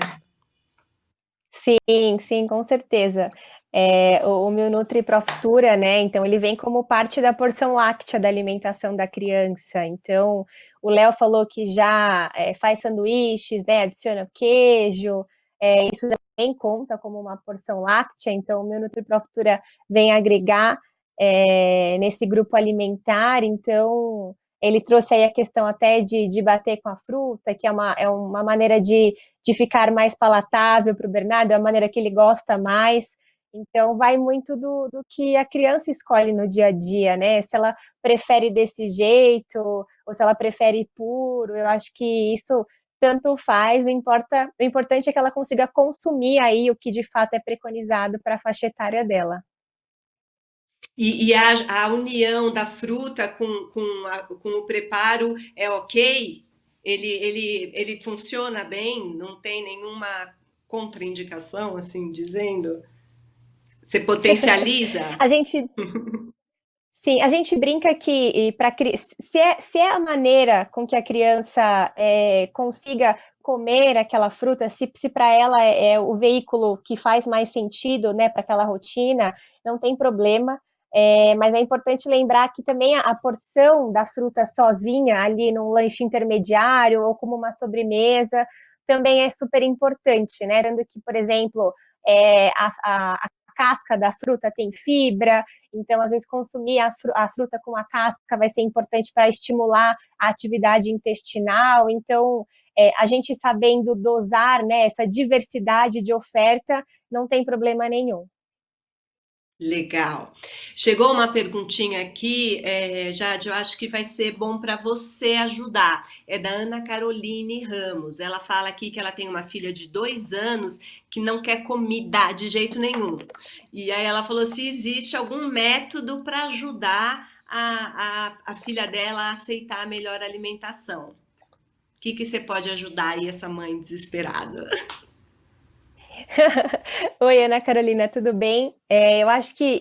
Sim, sim, com certeza. O Meu Nutri Pro Futura, né? Então ele vem como parte da porção láctea da alimentação da criança. Então o Léo falou que já faz sanduíches, né? Adiciona queijo. Isso também conta como uma porção láctea. Então o Meu Nutri Pro Futura vem agregar nesse grupo alimentar. Então ele trouxe aí a questão até de bater com a fruta, que é uma maneira de ficar mais palatável para o Bernardo, é a maneira que ele gosta mais. Então, vai muito do que a criança escolhe no dia a dia, né? Se ela prefere desse jeito, ou se ela prefere puro, eu acho que isso tanto faz, o importante é que ela consiga consumir aí o que de fato é preconizado para a faixa etária dela. E a união da fruta com o preparo é ok? Ele funciona bem? Não tem nenhuma contraindicação, assim dizendo? Você potencializa? A gente Sim, a gente brinca que para se é a maneira com que a criança consiga comer aquela fruta, se para ela é o veículo que faz mais sentido, né, para aquela rotina, não tem problema. Mas é importante lembrar que também a porção da fruta sozinha ali num lanche intermediário ou como uma sobremesa também é super importante, né? Dando que, por exemplo, a casca da fruta tem fibra, então, às vezes, consumir a fruta com a casca vai ser importante para estimular a atividade intestinal. Então, a gente sabendo dosar, né, essa diversidade de oferta, não tem problema nenhum. Legal. Chegou uma perguntinha aqui, Jade, eu acho que vai ser bom para você ajudar. É da Ana Caroline Ramos. Ela fala aqui que ela tem uma filha de 2 anos que não quer comida de jeito nenhum. E aí ela falou se existe algum método para ajudar a filha dela a aceitar a melhor alimentação. O que você pode ajudar aí essa mãe desesperada? Oi, Ana Carolina, tudo bem? Eu acho que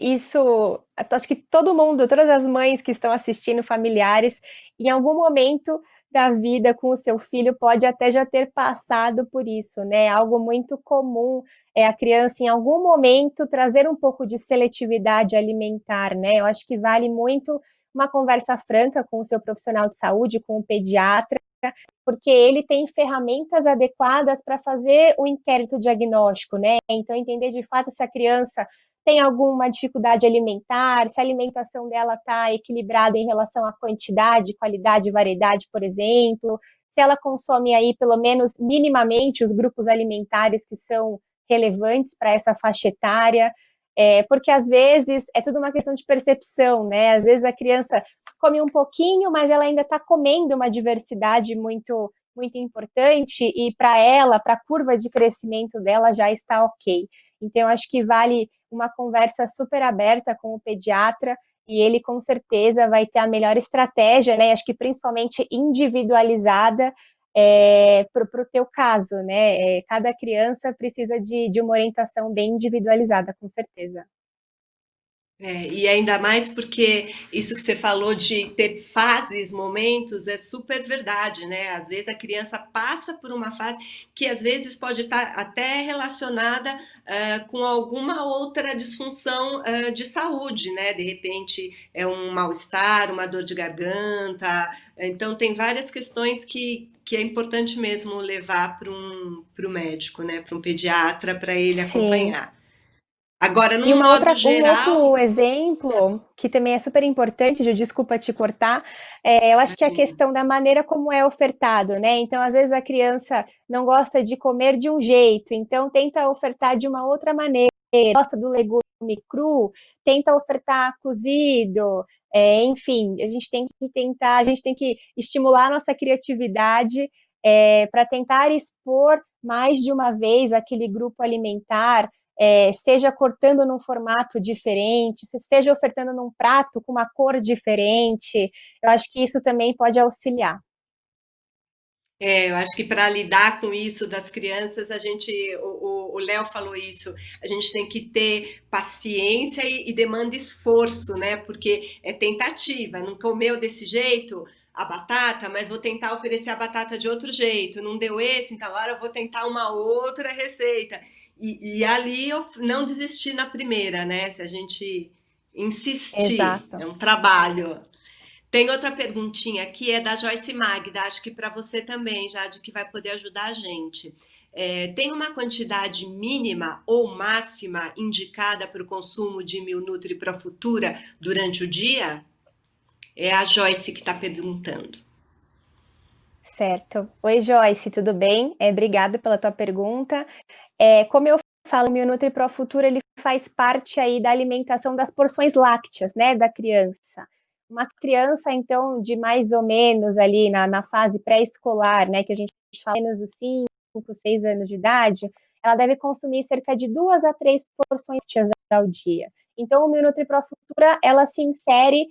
todo mundo, todas as mães que estão assistindo, familiares, em algum momento da vida com o seu filho pode até já ter passado por isso, né? Algo muito comum é a criança em algum momento trazer um pouco de seletividade alimentar, né? Eu acho que vale muito uma conversa franca com o seu profissional de saúde, com o pediatra, porque ele tem ferramentas adequadas para fazer o inquérito diagnóstico, né? Então, entender de fato se a criança tem alguma dificuldade alimentar, se a alimentação dela está equilibrada em relação à quantidade, qualidade e variedade, por exemplo, se ela consome aí pelo menos minimamente os grupos alimentares que são relevantes para essa faixa etária, porque às vezes é tudo uma questão de percepção, né? Às vezes a criança come um pouquinho, mas ela ainda está comendo uma diversidade muito importante e para ela, para a curva de crescimento dela já está ok. Então, acho que vale uma conversa super aberta com o pediatra e ele com certeza vai ter a melhor estratégia, né? Acho que principalmente individualizada para o teu caso, né? Cada criança precisa de uma orientação bem individualizada, com certeza. E ainda mais porque isso que você falou de ter fases, momentos, é super verdade, né? Às vezes a criança passa por uma fase que às vezes pode estar até relacionada com alguma outra disfunção de saúde, né? De repente é um mal-estar, uma dor de garganta. Então tem várias questões que é importante mesmo levar para o médico, né? Para um pediatra, para ele Sim. acompanhar. Agora, E num modo um geral, outro exemplo, que também é super importante, Ju, desculpa te cortar, eu acho que é a imagina. questão da maneira como é ofertado, né? Então, às vezes a criança não gosta de comer de um jeito, então tenta ofertar de uma outra maneira, gosta do legume cru, tenta ofertar cozido, enfim, a gente tem que estimular a nossa criatividade para tentar expor mais de uma vez aquele grupo alimentar, seja cortando num formato diferente, seja ofertando num prato com uma cor diferente. Eu acho que isso também pode auxiliar. Eu acho que para lidar com isso das crianças, o Léo falou isso, a gente tem que ter paciência e demanda esforço, né? Porque é tentativa, não comeu desse jeito a batata, mas vou tentar oferecer a batata de outro jeito, não deu esse, então agora eu vou tentar uma outra receita. E ali eu não desistir na primeira, né? Se a gente insistir, Exato. é um trabalho. Tem outra perguntinha aqui, é da Joyce Magda, acho que para você também, Jade, que vai poder ajudar a gente. Tem uma quantidade mínima ou máxima indicada para o consumo de Milnutri Pro Futura durante o dia? É a Joyce que está perguntando. Certo. Oi, Joyce, tudo bem? Obrigada pela tua pergunta. Como eu falo, o Meu Nutri Pro Futuro ele faz parte aí da alimentação das porções lácteas, né, da criança. Uma criança, então, de mais ou menos ali na fase pré-escolar, né, que a gente fala menos dos 5, 6 anos de idade, ela deve consumir cerca de 2 a 3 porções lácteas ao dia. Então, o Meu Nutri Pro Futura, ela se insere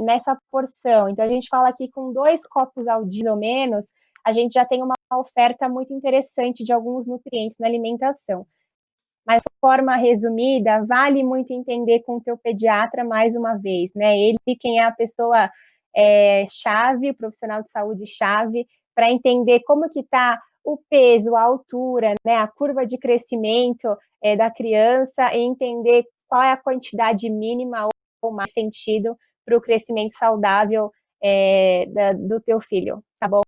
nessa porção. Então, a gente fala aqui com 2 copos ao dia, ou menos, a gente já tem uma oferta muito interessante de alguns nutrientes na alimentação. Mas, de forma resumida, vale muito entender com o teu pediatra mais uma vez, né? Ele quem é a pessoa chave, o profissional de saúde chave, para entender como que está o peso, a altura, né? A curva de crescimento da criança e entender qual é a quantidade mínima ou mais sentido para o crescimento saudável do teu filho, tá bom?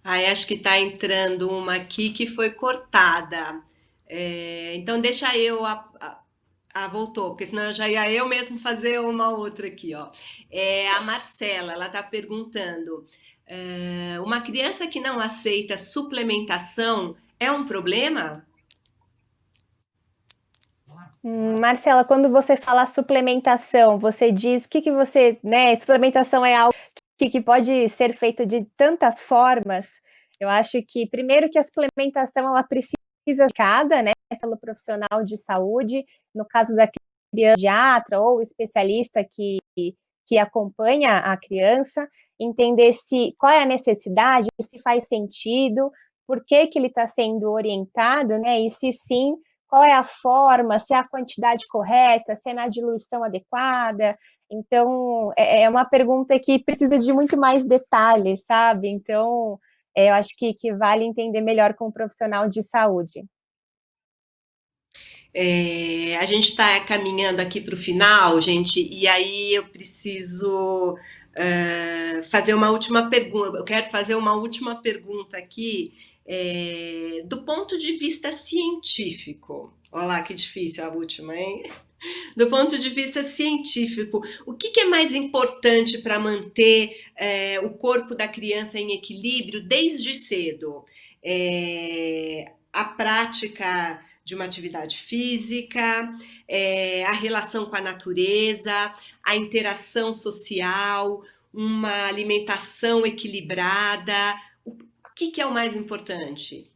Aí acho que está entrando uma aqui que foi cortada. Então deixa eu voltou, porque senão já ia eu mesmo fazer uma outra aqui, ó. A Marcela, ela está perguntando: uma criança que não aceita suplementação é um problema? Marcela, quando você fala suplementação, você diz que você, né? Suplementação é algo que pode ser feito de tantas formas. Eu acho que primeiro que a suplementação ela precisa ser indicada, né, pelo profissional de saúde, no caso da criança, pediatra ou especialista que acompanha a criança, entender se qual é a necessidade, se faz sentido, por que que ele está sendo orientado, né? E se sim, qual é a forma, se é a quantidade correta, se é na diluição adequada. Então, é uma pergunta que precisa de muito mais detalhes, sabe? Então, eu acho que vale entender melhor com um profissional de saúde. A gente está caminhando aqui para o final, gente, e aí eu preciso fazer uma última pergunta. Eu quero fazer uma última pergunta aqui, do ponto de vista científico. Olha lá que difícil a última, hein? Do ponto de vista científico, o que é mais importante para manter o corpo da criança em equilíbrio desde cedo? A prática de uma atividade física, a relação com a natureza, a interação social, uma alimentação equilibrada. O que é o mais importante?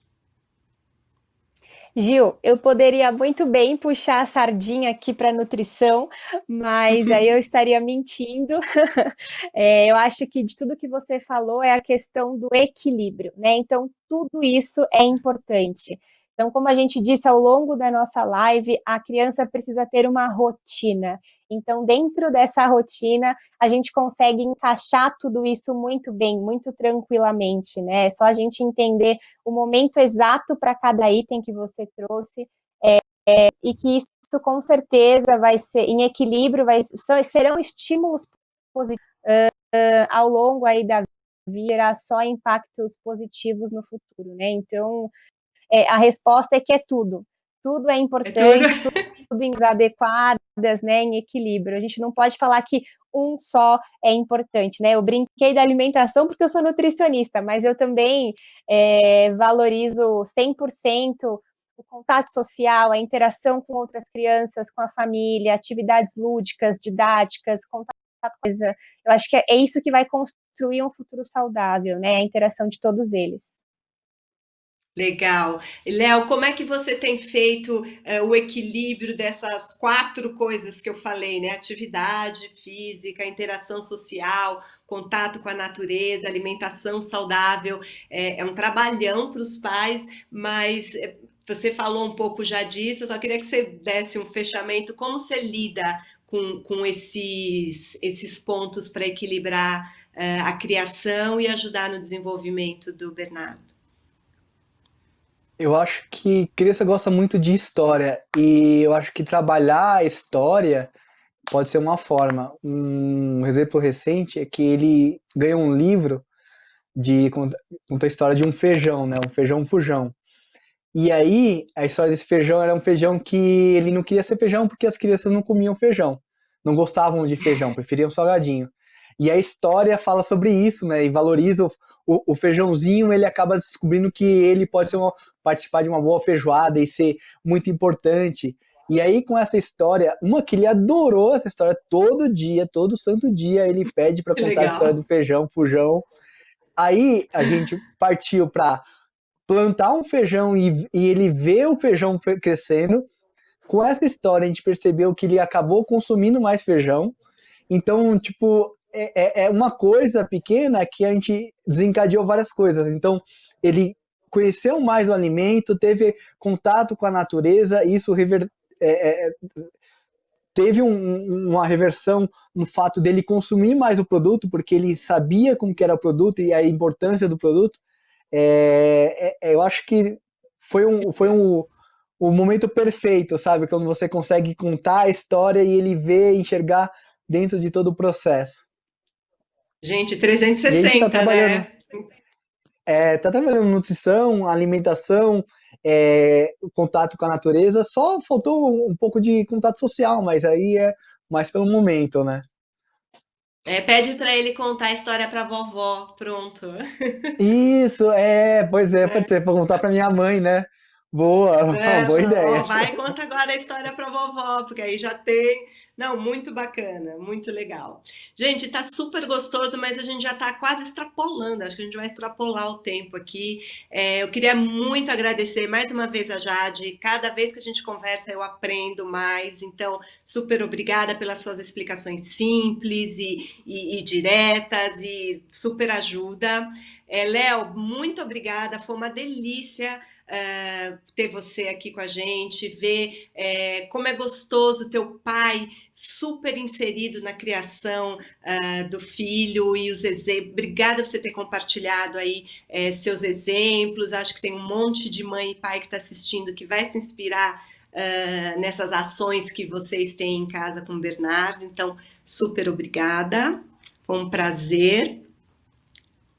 Gil, eu poderia muito bem puxar a sardinha aqui para nutrição, mas aí eu estaria mentindo. Eu acho que de tudo que você falou é a questão do equilíbrio, né? Então, tudo isso é importante. Então, como a gente disse ao longo da nossa live, a criança precisa ter uma rotina. Então, dentro dessa rotina, a gente consegue encaixar tudo isso muito bem, muito tranquilamente, né? É só a gente entender o momento exato para cada item que você trouxe, e que isso com certeza vai ser em equilíbrio, serão estímulos positivos ao longo aí da vida, só impactos positivos no futuro, né? Então, a resposta é que é tudo. Tudo é É tudo. importante, tudo em adequadas, né, em equilíbrio. A gente não pode falar que um só é importante, né? Eu brinquei da alimentação porque eu sou nutricionista, mas eu também valorizo 100% o contato social, a interação com outras crianças, com a família, atividades lúdicas, didáticas, contato com coisa. Eu acho que é isso que vai construir um futuro saudável, né? A interação de todos eles. Legal. Léo, como é que você tem feito o equilíbrio dessas quatro coisas que eu falei, né? Atividade física, interação social, contato com a natureza, alimentação saudável. É um trabalhão para os pais, mas você falou um pouco já disso, eu só queria que você desse um fechamento. Como você lida com esses pontos para equilibrar a criação e ajudar no desenvolvimento do Bernardo? Eu acho que criança gosta muito de história e eu acho que trabalhar a história pode ser uma forma. Um exemplo recente é que ele ganhou um livro de conta a história de um feijão, né? Um feijão fujão. E aí, a história desse feijão era um feijão que ele não queria ser feijão porque as crianças não comiam feijão. Não gostavam de feijão, preferiam salgadinho. E a história fala sobre isso, né? E valoriza o feijãozinho, ele acaba descobrindo que ele pode participar de uma boa feijoada e ser muito importante. E aí, com essa história, uma que ele adorou essa história todo dia, todo santo dia, ele pede para Que contar a história legal. do feijão, fujão. Aí a gente partiu para plantar um feijão e ele vê o feijão crescendo. Com essa história, a gente percebeu que ele acabou consumindo mais feijão. Então, tipo, é uma coisa pequena que a gente desencadeou várias coisas. Então, ele conheceu mais o alimento, teve contato com a natureza, isso teve uma reversão no fato dele consumir mais o produto, porque ele sabia como que era o produto e a importância do produto. Eu acho que o momento perfeito, sabe? Quando você consegue contar a história e ele vê, enxergar dentro de todo o processo. Gente, E a gente está 360, trabalhando, né? tá trabalhando nutrição, alimentação, o contato com a natureza. Só faltou um pouco de contato social, mas aí é mais pelo momento, né? Pede para ele contar a história para vovó, pronto. Isso, pois é, pode ser, para contar para minha mãe, né? Boa, boa ideia. Ó, vai e conta agora a história para vovó, porque aí já tem. Não, muito bacana, muito legal. Gente, tá super gostoso, mas a gente já tá quase extrapolando. Acho que a gente vai extrapolar o tempo aqui. Eu queria muito agradecer mais uma vez a Jade. Cada vez que a gente conversa, eu aprendo mais. Então, super obrigada pelas suas explicações simples e diretas e super ajuda. Léo, muito obrigada. Foi uma delícia ter você aqui com a gente, ver como é gostoso teu pai super inserido na criação do filho e os exemplos. Obrigada por você ter compartilhado aí seus exemplos. Acho que tem um monte de mãe e pai que está assistindo que vai se inspirar nessas ações que vocês têm em casa com o Bernardo. Então, super obrigada, foi um prazer.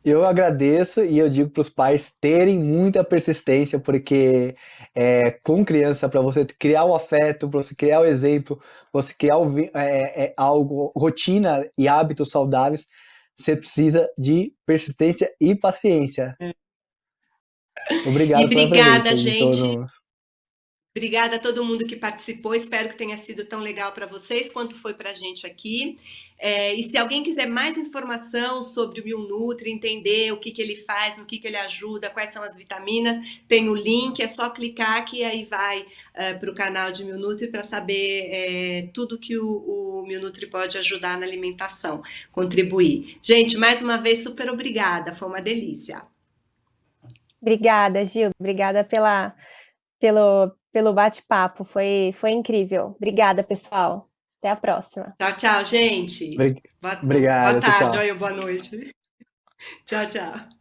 Eu agradeço e eu digo para os pais terem muita persistência, porque com criança, para você criar o afeto, para você criar o exemplo, para você criar algo, rotina e hábitos saudáveis, você precisa de persistência e paciência. E Obrigado pela obrigada, presença de todo gente. mundo. Obrigada a todo mundo que participou, espero que tenha sido tão legal para vocês quanto foi para a gente aqui. E se alguém quiser mais informação sobre o Milnutri, entender o que, que ele faz, no que ele ajuda, quais são as vitaminas, tem o link, é só clicar que aí vai para o canal de Milnutri para saber tudo que o Milnutri pode ajudar na alimentação, contribuir. Gente, mais uma vez, super obrigada, foi uma delícia. Obrigada, Gil. Obrigada pelo bate-papo. Foi incrível. Obrigada, pessoal. Até a próxima. Tchau, tchau, gente. Boa Obrigado, tchau, tarde, tchau. olha, boa noite. Tchau, tchau.